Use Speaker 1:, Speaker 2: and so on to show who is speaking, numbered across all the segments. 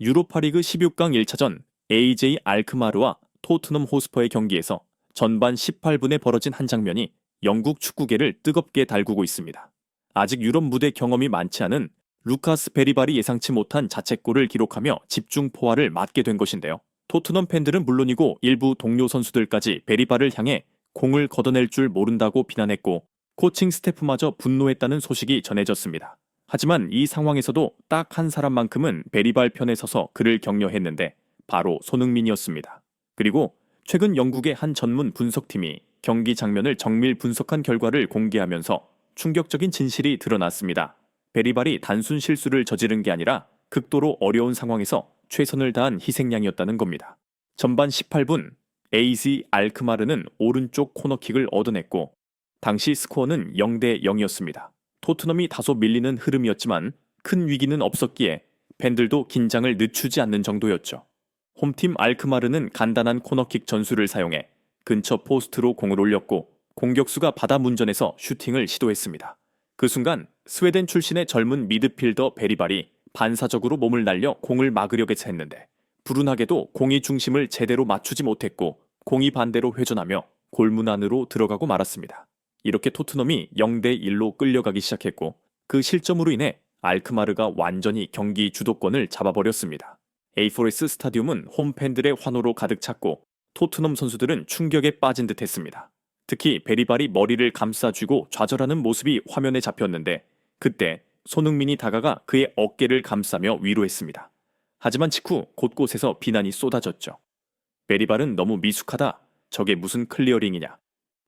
Speaker 1: 유로파리그 16강 1차전 AJ 알크마르와 토트넘 호스퍼의 경기에서 전반 18분에 벌어진 한 장면이 영국 축구계를 뜨겁게 달구고 있습니다. 아직 유럽 무대 경험이 많지 않은 루카스 베리발이 예상치 못한 자책골을 기록하며 집중 포화를 맞게 된 것인데요. 토트넘 팬들은 물론이고 일부 동료 선수들까지 베리발을 향해 공을 걷어낼 줄 모른다고 비난했고 코칭 스태프마저 분노했다는 소식이 전해졌습니다. 하지만 이 상황에서도 딱 한 사람만큼은 베리발 편에 서서 그를 격려했는데 바로 손흥민이었습니다. 그리고 최근 영국의 한 전문 분석팀이 경기 장면을 정밀 분석한 결과를 공개하면서 충격적인 진실이 드러났습니다. 베리발이 단순 실수를 저지른 게 아니라 극도로 어려운 상황에서 최선을 다한 희생양이었다는 겁니다. 전반 18분 AZ 알크마르는 오른쪽 코너킥을 얻어냈고 당시 스코어는 0대 0이었습니다. 토트넘이 다소 밀리는 흐름이었지만 큰 위기는 없었기에 팬들도 긴장을 늦추지 않는 정도였죠. 홈팀 알크마르는 간단한 코너킥 전술을 사용해 근처 포스트로 공을 올렸고 공격수가 받아 문전에서 슈팅을 시도했습니다. 그 순간 스웨덴 출신의 젊은 미드필더 베리발이 반사적으로 몸을 날려 공을 막으려고 했는데 불운하게도 공이 중심을 제대로 맞추지 못했고 공이 반대로 회전하며 골문 안으로 들어가고 말았습니다. 이렇게 토트넘이 0대 1로 끌려가기 시작했고 그 실점으로 인해 알크마르가 완전히 경기 주도권을 잡아버렸습니다. 에이포레스 스타디움은 홈팬들의 환호로 가득 찼고 토트넘 선수들은 충격에 빠진 듯 했습니다. 특히 베리발이 머리를 감싸쥐고 좌절하는 모습이 화면에 잡혔는데 그때 손흥민이 다가가 그의 어깨를 감싸며 위로했습니다. 하지만 직후 곳곳에서 비난이 쏟아졌죠. 베리발은 너무 미숙하다. 저게 무슨 클리어링이냐.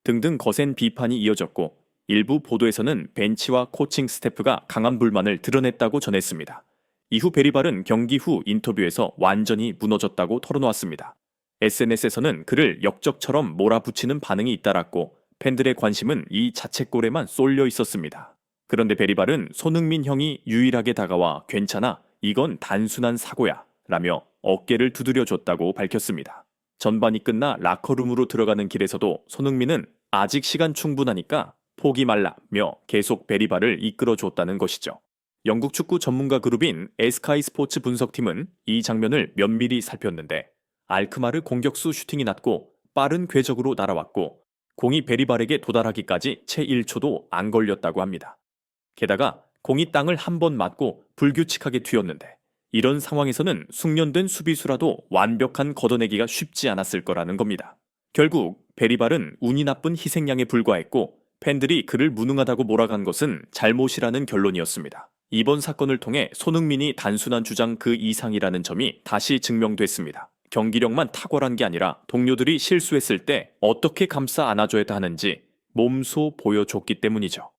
Speaker 1: 등등 거센 비판이 이어졌고 일부 보도에서는 벤치와 코칭 스태프가 강한 불만을 드러냈다고 전했습니다. 이후 베리발은 경기 후 인터뷰에서 완전히 무너졌다고 털어놓았습니다. SNS에서는 그를 역적처럼 몰아붙이는 반응이 잇따랐고 팬들의 관심은 이 자책골에만 쏠려 있었습니다. 그런데 베리발은 손흥민 형이 유일하게 다가와 괜찮아, 이건 단순한 사고야 라며 어깨를 두드려줬다고 밝혔습니다. 전반이 끝나 라커룸으로 들어가는 길에서도 손흥민은 아직 시간 충분하니까 포기 말라며 계속 베리발을 이끌어줬다는 것이죠. 영국 축구 전문가 그룹인 에스카이 스포츠 분석팀은 이 장면을 면밀히 살폈는데 알크마르 공격수 슈팅이 났고 빠른 궤적으로 날아왔고 공이 베리발에게 도달하기까지 채 1초도 안 걸렸다고 합니다. 게다가 공이 땅을 한 번 맞고 불규칙하게 튀었는데 이런 상황에서는 숙련된 수비수라도 완벽한 걷어내기가 쉽지 않았을 거라는 겁니다. 결국 베리발은 운이 나쁜 희생양에 불과했고 팬들이 그를 무능하다고 몰아간 것은 잘못이라는 결론이었습니다. 이번 사건을 통해 손흥민이 단순한 주장 그 이상이라는 점이 다시 증명됐습니다. 경기력만 탁월한 게 아니라 동료들이 실수했을 때 어떻게 감싸 안아줘야 하는지 몸소 보여줬기 때문이죠.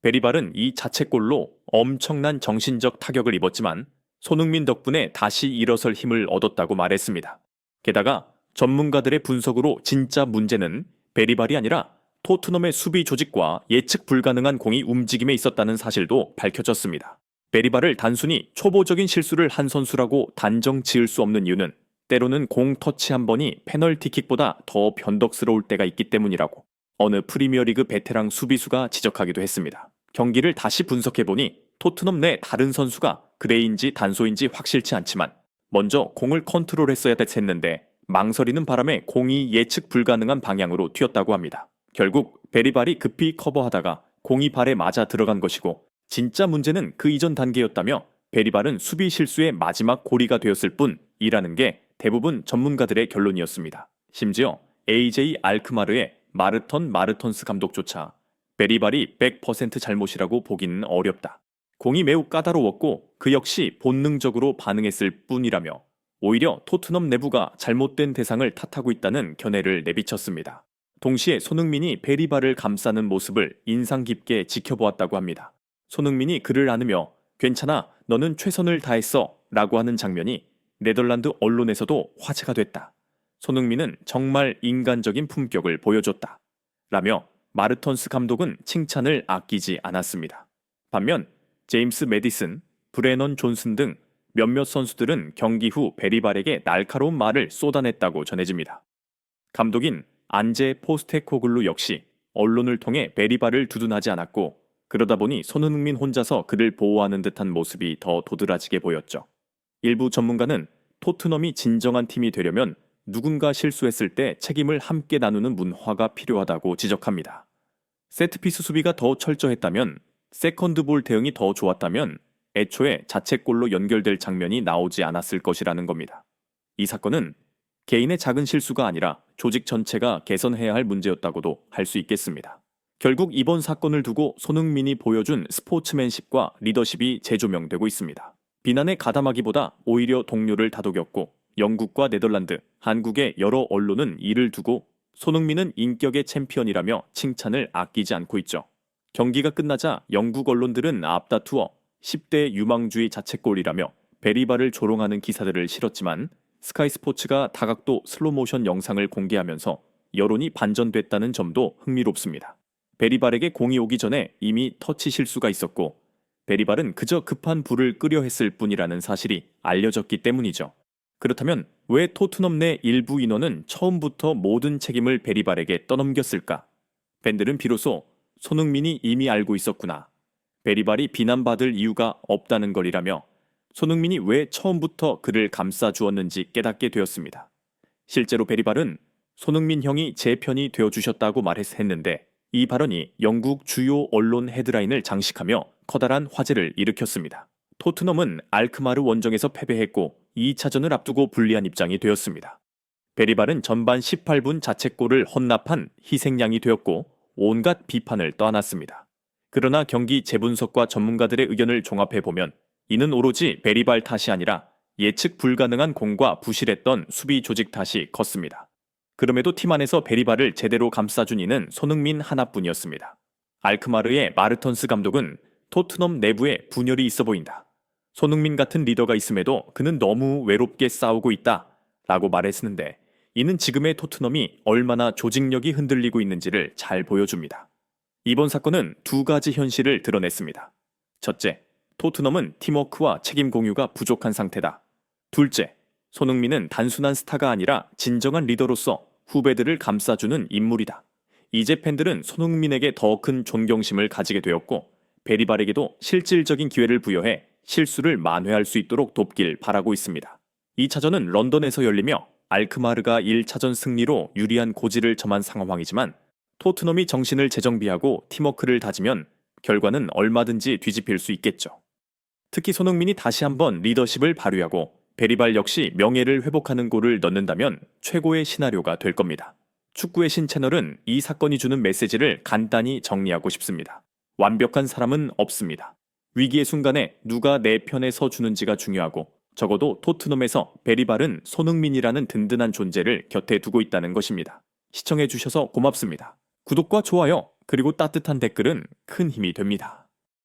Speaker 1: 베리발은 이 자책골로 엄청난 정신적 타격을 입었지만 손흥민 덕분에 다시 일어설 힘을 얻었다고 말했습니다. 게다가 전문가들의 분석으로 진짜 문제는 베리발이 아니라 토트넘의 수비 조직과 예측 불가능한 공이 움직임에 있었다는 사실도 밝혀졌습니다. 베리발을 단순히 초보적인 실수를 한 선수라고 단정 지을 수 없는 이유는 때로는 공 터치 한 번이 페널티킥보다 더 변덕스러울 때가 있기 때문이라고 어느 프리미어리그 베테랑 수비수가 지적하기도 했습니다. 경기를 다시 분석해보니 토트넘 내 다른 선수가 그레이인지 단소인지 확실치 않지만 먼저 공을 컨트롤했어야 했는데 망설이는 바람에 공이 예측 불가능한 방향으로 튀었다고 합니다. 결국 베리발이 급히 커버하다가 공이 발에 맞아 들어간 것이고 진짜 문제는 그 이전 단계였다며 베리발은 수비 실수의 마지막 고리가 되었을 뿐이라는 게 대부분 전문가들의 결론이었습니다. 심지어 AJ 알크마르의 마르턴스 감독조차 베리발이 100% 잘못이라고 보기는 어렵다. 공이 매우 까다로웠고 그 역시 본능적으로 반응했을 뿐이라며 오히려 토트넘 내부가 잘못된 대상을 탓하고 있다는 견해를 내비쳤습니다. 동시에 손흥민이 베리발을 감싸는 모습을 인상 깊게 지켜보았다고 합니다. 손흥민이 그를 안으며 괜찮아, 너는 최선을 다했어 라고 하는 장면이 네덜란드 언론에서도 화제가 됐다. 손흥민은 정말 인간적인 품격을 보여줬다. 라며 마르턴스 감독은 칭찬을 아끼지 않았습니다. 반면 제임스 매디슨, 브레넌 존슨 등 몇몇 선수들은 경기 후 베리발에게 날카로운 말을 쏟아냈다고 전해집니다. 감독인 안제 포스테코글루 역시 언론을 통해 베리발을 두둔하지 않았고 그러다 보니 손흥민 혼자서 그를 보호하는 듯한 모습이 더 도드라지게 보였죠. 일부 전문가는 토트넘이 진정한 팀이 되려면 누군가 실수했을 때 책임을 함께 나누는 문화가 필요하다고 지적합니다. 세트피스 수비가 더 철저했다면, 세컨드볼 대응이 더 좋았다면 애초에 자책골로 연결될 장면이 나오지 않았을 것이라는 겁니다. 이 사건은 개인의 작은 실수가 아니라 조직 전체가 개선해야 할 문제였다고도 할 수 있겠습니다. 결국 이번 사건을 두고 손흥민이 보여준 스포츠맨십과 리더십이 재조명되고 있습니다. 비난에 가담하기보다 오히려 동료를 다독였고, 영국과 네덜란드, 한국의 여러 언론은 이를 두고 손흥민은 인격의 챔피언이라며 칭찬을 아끼지 않고 있죠. 경기가 끝나자 영국 언론들은 앞다투어 10대 유망주의 자책골이라며 베리바를 조롱하는 기사들을 실었지만, 스카이 스포츠가 다각도 슬로모션 영상을 공개하면서 여론이 반전됐다는 점도 흥미롭습니다. 베리발에게 공이 오기 전에 이미 터치 실수가 있었고, 베리발은 그저 급한 불을 끄려 했을 뿐이라는 사실이 알려졌기 때문이죠. 그렇다면 왜 토트넘 내 일부 인원은 처음부터 모든 책임을 베리발에게 떠넘겼을까? 팬들은 비로소 손흥민이 이미 알고 있었구나, 베리발이 비난받을 이유가 없다는 걸이라며 손흥민이 왜 처음부터 그를 감싸주었는지 깨닫게 되었습니다. 실제로 베리발은 손흥민 형이 제 편이 되어주셨다고 말했는데, 이 발언이 영국 주요 언론 헤드라인을 장식하며 커다란 화제를 일으켰습니다. 토트넘은 알크마르 원정에서 패배했고 2차전을 앞두고 불리한 입장이 되었습니다. 베리발은 전반 18분 자책골을 헌납한 희생양이 되었고 온갖 비판을 떠안았습니다. 그러나 경기 재분석과 전문가들의 의견을 종합해보면 이는 오로지 베리발 탓이 아니라 예측 불가능한 공과 부실했던 수비 조직 탓이 컸습니다. 그럼에도 팀 안에서 베리발을 제대로 감싸준 이는 손흥민 하나뿐이었습니다. 알크마르의 마르턴스 감독은 토트넘 내부에 분열이 있어 보인다, 손흥민 같은 리더가 있음에도 그는 너무 외롭게 싸우고 있다 라고 말했는데, 이는 지금의 토트넘이 얼마나 조직력이 흔들리고 있는지를 잘 보여줍니다. 이번 사건은 두 가지 현실을 드러냈습니다. 첫째, 토트넘은 팀워크와 책임 공유가 부족한 상태다. 둘째, 손흥민은 단순한 스타가 아니라 진정한 리더로서 후배들을 감싸주는 인물이다. 이제 팬들은 손흥민에게 더 큰 존경심을 가지게 되었고, 베리발에게도 실질적인 기회를 부여해 실수를 만회할 수 있도록 돕길 바라고 있습니다. 2차전은 런던에서 열리며 알크마르가 1차전 승리로 유리한 고지를 점한 상황이지만, 토트넘이 정신을 재정비하고 팀워크를 다지면 결과는 얼마든지 뒤집힐 수 있겠죠. 특히 손흥민이 다시 한번 리더십을 발휘하고 베리발 역시 명예를 회복하는 골을 넣는다면 최고의 시나리오가 될 겁니다. 축구의 신 채널은 이 사건이 주는 메시지를 간단히 정리하고 싶습니다. 완벽한 사람은 없습니다. 위기의 순간에 누가 내 편에 서주는지가 중요하고, 적어도 토트넘에서 베리발은 손흥민이라는 든든한 존재를 곁에 두고 있다는 것입니다. 시청해주셔서 고맙습니다. 구독과 좋아요, 그리고 따뜻한 댓글은 큰 힘이 됩니다.